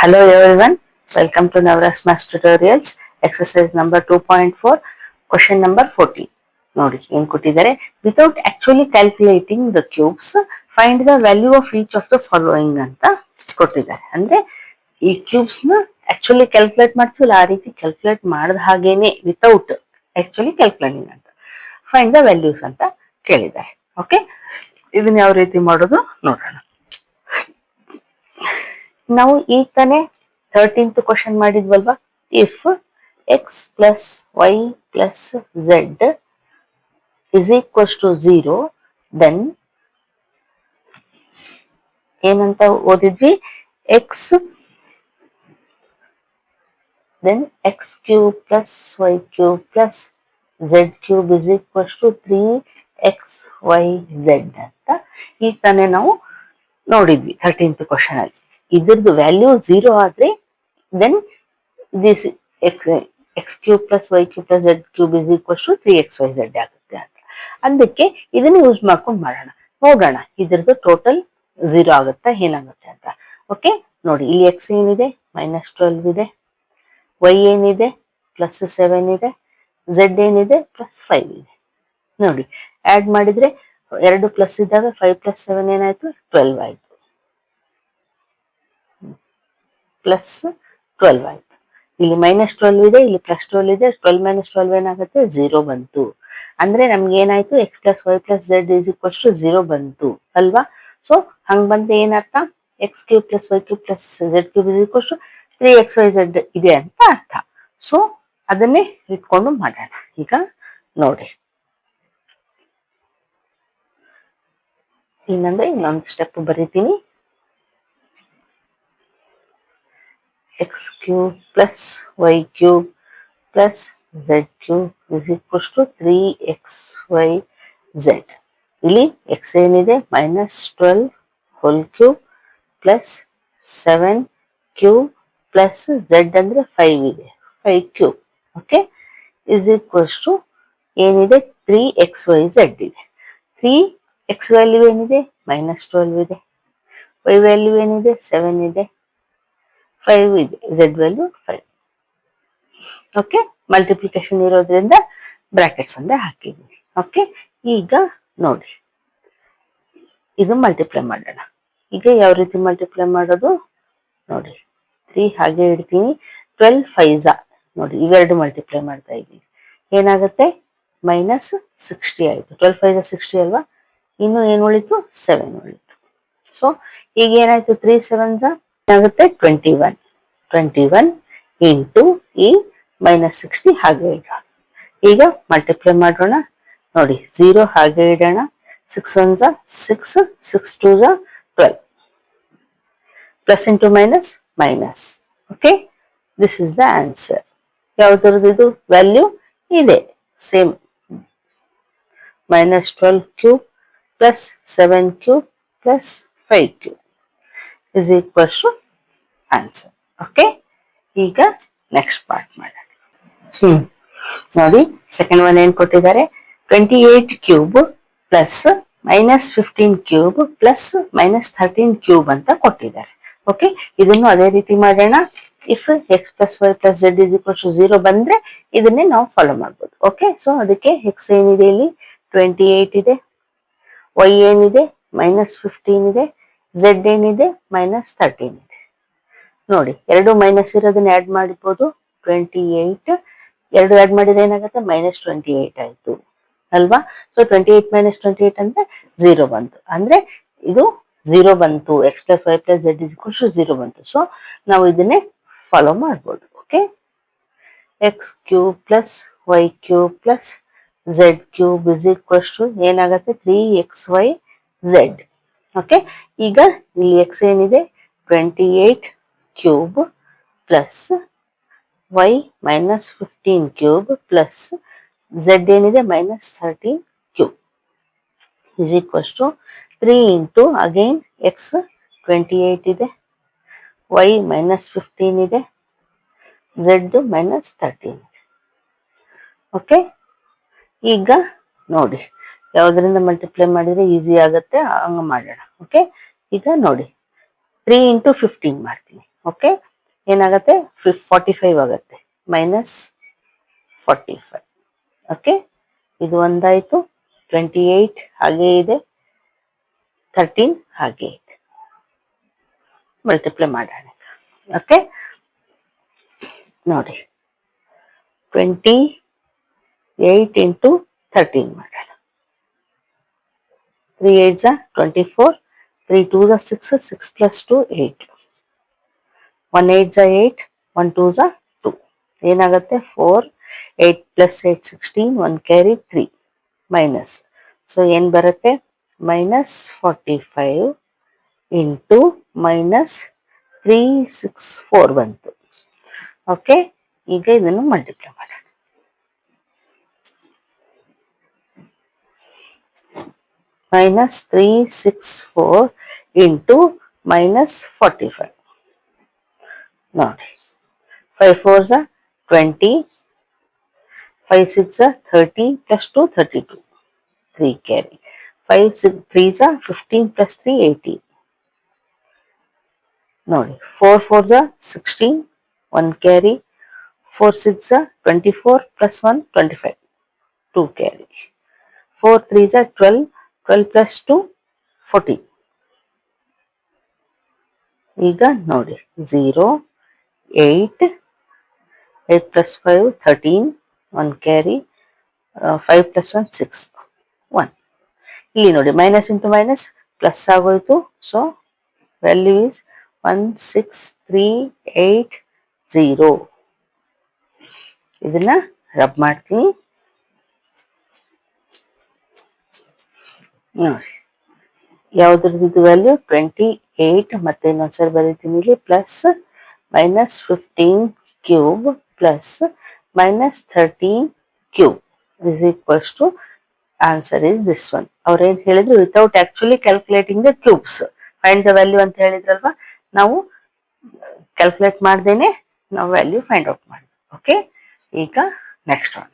Hello everyone, welcome to Navras Maths Tutorials, exercise number 2.4, question number 14. ನೋಡಿ ಏನು ಕೊಟ್ಟಿದ್ದಾರೆ, without actually calculating the cubes find the value of each of the following ಅಂತ ಕೊಟ್ಟಿದ್ದಾರೆ. ಅಂದ್ರೆ ಈ cubes ನ actually calculate ಮಾಡ್ತೀವಲ್ಲ, ಆ ರೀತಿ ಕ್ಯಾಲ್ಕುಲೇಟ್ ಮಾಡಿದ ಹಾಗೇನೆ ವಿತೌಟ್ ಆಕ್ಚುಲಿ ಕ್ಯಾಲ್ಕುಲೇಟಿಂಗ್ ಅಂತ ಫೈಂಡ್ ದ ವ್ಯಾಲ್ಯೂಸ್ ಅಂತ ಕೇಳಿದ್ದಾರೆ. ಓಕೆ, ಇದನ್ನ ಯಾವ ರೀತಿ ಮಾಡೋದು ನೋಡೋಣ. ನಾವು ಈಗ ತಾನೇ 13th ಕ್ವಶನ್ ಮಾಡಿದ್ವಲ್ವಾ, if x plus y plus z is equals to 0, then ಏನಂತ ಓದಿದ್ವಿ, x then x cube plus y cube plus z cube is equals to 3xyz ಅಂತ ಈಗ ತಾನೇ ನಾವು ನೋಡಿದ್ವಿ 13th ಕ್ವಶನ್ ಅಲ್ಲಿ. ಇದ್ರದ್ದು ವ್ಯಾಲ್ಯೂ 0 ಆದ್ರೆ then this x cube plus y cube plus z cube is equals to 3xyz ಆಗುತ್ತೆ ಅಂತ. ಅದಕ್ಕೆ ಇದನ್ನ ಯೂಸ್ ಮಾಡ್ಕೊಂಡು ಮಾಡೋಣ, ನೋಡೋಣ ಇದ್ರದ್ದು ಟೋಟಲ್ 0 ಆಗುತ್ತಾ ಏನಾಗುತ್ತೆ ಅಂತ. ಓಕೆ, ನೋಡಿ ಇಲ್ಲಿ ಎಕ್ಸ್ ಏನಿದೆ -12 ಇದೆ, ವೈ ಏನಿದೆ +7 ಇದೆ, ಝೆಡ್ ಏನಿದೆ +5 ಇದೆ. ನೋಡಿ ಆಡ್ ಮಾಡಿದ್ರೆ 2 ಪ್ಲಸ್ ಇದ್ದಾಗ 5 + 7 ಏನಾಯ್ತು, 12 ಆಯ್ತು, +12 ಆಯ್ತು. ಇಲ್ಲಿ -12 ಇದೆ, ಇಲ್ಲಿ +12 ಇದೆ, 12 - 12 ಏನಾಗುತ್ತೆ, 0 ಬಂತು. ಅಂದ್ರೆ ನಮ್ಗೆ ಏನಾಯ್ತು, x plus y plus z is equals to 0 ಬಂತು ಅಲ್ವಾ. ಸೊ ಹಂಗ್ ಬಂದ್ರೆ ಏನರ್ಥ, x cube plus y cube plus z cube is equals to 3xyz ಇದೆ ಅಂತ ಅರ್ಥ. ಸೊ ಅದನ್ನೇ ಇಟ್ಕೊಂಡು ಮಾಡೋಣ. ಈಗ ನೋಡಿ, ಇನ್ನಂದ್ರೆ ಇನ್ನೊಂದು ಸ್ಟೆಪ್ ಬರೀತೀನಿ. X cube plus y cube plus z cube is equals to 3xyz. ಇಲ್ಲಿ ಎಕ್ಸ್ ಏನಿದೆ -12 whole cube plus 7 cube plus z ಅಂದ್ರೆ 5 ಇದೆ, 5 cube. Okay, is equals to ಏನಿದೆ 3xyz ಇದೆ. 3x ವ್ಯಾಲ್ಯೂ ಏನಿದೆ -12 ಇದೆ, y ವ್ಯಾಲ್ಯೂ ಏನಿದೆ 7 ಇದೆ, 5 ಇದೆ, ಝೆಡ್ ವ್ಯಾಲ್ಯೂ 5. ಓಕೆ, ಮಲ್ಟಿಪ್ಲಿಕೇಶನ್ ಇರೋದ್ರಿಂದ ಬ್ರಾಕೆಟ್ಸ್ ಅಂದ್ರೆ ಹಾಕಿದ್ದೀನಿ. ಓಕೆ, ಈಗ ನೋಡಿ ಇದು ಮಲ್ಟಿಪ್ಲೈ ಮಾಡೋಣ. ಈಗ ಯಾವ ರೀತಿ ಮಲ್ಟಿಪ್ಲೈ ಮಾಡೋದು ನೋಡಿ, 3 ಹಾಗೆ ಇಡ್ತೀನಿ, 12 5 ನೋಡಿ ಇವೆರಡು ಮಲ್ಟಿಪ್ಲೈ ಮಾಡ್ತಾ ಇದ್ದೀನಿ, ಏನಾಗುತ್ತೆ -60 ಆಯ್ತು. 12 5 60 ಅಲ್ವಾ, ಇನ್ನು ಏನು ಉಳಿತು, 7 ಉಳಿತು. ಸೊ ಈಗ ಏನಾಯ್ತು, 3 7 ಏನಾಗುತ್ತೆ 21 ಇಂಟು ಈ -60 ಹಾಗೆ ಇಡೋಣ. ಈಗ ಮಲ್ಟಿಪ್ಲೈ ಮಾಡೋಣ. ನೋಡಿ 0 ಹಾಗೆ ಇಡೋಣ, 6 1 6, 6 2 12, plus into minus minus. Okay, this is the answer. ಯಾವ್ದ್ರದ್ದು ಇದು ವ್ಯಾಲ್ಯೂ ಇದೆ, same -12 cube plus 7 cube plus 5 cube is equals to answer. Okay, ಈಗ ನೆಕ್ಸ್ಟ್ ಪಾರ್ಟ್ ಮಾಡೋಣ. ನೋಡಿ ಸೆಕೆಂಡ್ ಒನ್ ಏನ್ ಕೊಟ್ಟಿದ್ದಾರೆ, 28 cube plus -15 cube plus -13 cube ಅಂತ ಕೊಟ್ಟಿದ್ದಾರೆ. ಓಕೆ, ಇದನ್ನು ಅದೇ ರೀತಿ ಮಾಡೋಣ. If x plus y plus z is equals to 0 ಬಂದ್ರೆ ಇದನ್ನೇ ನಾವು ಫಾಲೋ ಮಾಡ್ಬೋದು. ಓಕೆ, ಸೊ ಅದಕ್ಕೆ ಎಕ್ಸ್ ಏನಿದೆ ಇಲ್ಲಿ 28 ಇದೆ, ವೈ ಏನಿದೆ -15 ಇದೆ, ಝೆಡ್ ಏನಿದೆ -13 ಇದೆ. ನೋಡಿ ಎರಡು ಮೈನಸ್ ಇರೋದನ್ನ ಆಡ್ ಮಾಡಿರ್ಬೋದು, 28 ಎರಡು ಆಡ್ ಮಾಡಿದ್ರೆ ಏನಾಗುತ್ತೆ, -28 ಆಯ್ತು ಅಲ್ವಾ. ಸೊ 28 - 28 ಅಂದ್ರೆ 0 ಬಂತು, ಅಂದ್ರೆ ಇದು 0 ಬಂತು, x plus y plus z is equals to 0 ಬಂತು. ಸೊ ನಾವು ಇದನ್ನೇ ಫಾಲೋ ಮಾಡ್ಬೋದು. Okay, x cube plus y cube plus z cube is equals to ಏನಾಗುತ್ತೆ, 3xyz. ಓಕೆ, ಈಗ ಇಲ್ಲಿ ಎಕ್ಸ್ ಏನಿದೆ 28 cube plus y -15 cube plus z ಏನಿದೆ -13 cube is equals to 3 into again x 28 ಇದೆ, y -15 ಇದೆ, ಝೆಡ್ -13 ಇದೆ. Okay, ಈಗ ನೋಡಿ ಯಾವ್ದ್ರಿಂದ ಮಲ್ಟಿಪ್ಲೈ ಮಾಡಿದ್ರೆ ಈಸಿ ಆಗುತ್ತೆ ಹಂಗ ಮಾಡೋಣ. ಓಕೆ, ಈಗ ನೋಡಿ 3 ಇಂಟು 15 ಮಾಡ್ತೀನಿ. ಓಕೆ, ಏನಾಗುತ್ತೆ 45 ಆಗುತ್ತೆ, -45. ಓಕೆ, ಇದು ಒಂದಾಯ್ತು. 28 ಹಾಗೇ ಇದೆ, 13 ಹಾಗೆ ಇದೆ. ಮಲ್ಟಿಪ್ಲೈ ಮಾಡೋಣ. ಓಕೆ, ನೋಡಿ 28 ಇಂಟು 13 ಮಾಡೋಣ. 3 8 24, 3 2 6, 6 plus 2 8, 1 8 8, 1 2 2. ಏನಾಗುತ್ತೆ 4, 8 plus 8 16, 1 carry 3 ಮೈನಸ್. ಸೊ ಏನು ಬರುತ್ತೆ -45 ಇಂಟು -364 ಬಂತು. ಓಕೆ, ಈಗ ಇದನ್ನು ಮಲ್ಟಿಪ್ಲೈ ಮಾಡೋಣ. -364 ಇಂಟು -45. ನೋಡಿ 5 4 20, 5 6 30 plus 2 32, 3 carry. 5 6 3 15 plus 3 18. ನೋಡಿ 4 4 16, 1 carry. 4 6 24 plus 1 25, 2 carry. 4 3 12, 12 plus 2 14. ಈಗ ನೋಡಿ 0 8, 8 plus 5 13, 1 carry. 5 plus 1 6, 1. ಇಲ್ಲಿ ನೋಡಿ ಮೈನಸ್ ಇಂಟು ಮೈನಸ್ ಪ್ಲಸ್ ಆಗೋಯ್ತು. So value is 16380. ಇದನ್ನ ರಬ್ ಮಾಡ್ತೀನಿ. ನೋಡಿ ಯಾವ್ದ್ರದ್ದು ವ್ಯಾಲ್ಯೂ 28, ಮತ್ತೆ ಇನ್ನೊಂದ್ಸರಿ ಬರೀತೀನಿ ಇಲ್ಲಿ, plus -15 cube plus -13 cube is equals to, answer is this one. ಅವ್ರೇನ್ ಹೇಳಿದ್ರು without actually calculating the cubes, find the value ಅಂತ ಹೇಳಿದ್ರಲ್ವಾ, ನಾವು ಕ್ಯಾಲ್ಕುಲೇಟ್ ಮಾಡ್ದೇನೆ ನಾವು ವ್ಯಾಲ್ಯೂ ಫೈಂಡ್ ಔಟ್ ಮಾಡಿದ್ವಿ. ಓಕೆ, ಈಗ ನೆಕ್ಸ್ಟ್ ಒನ್.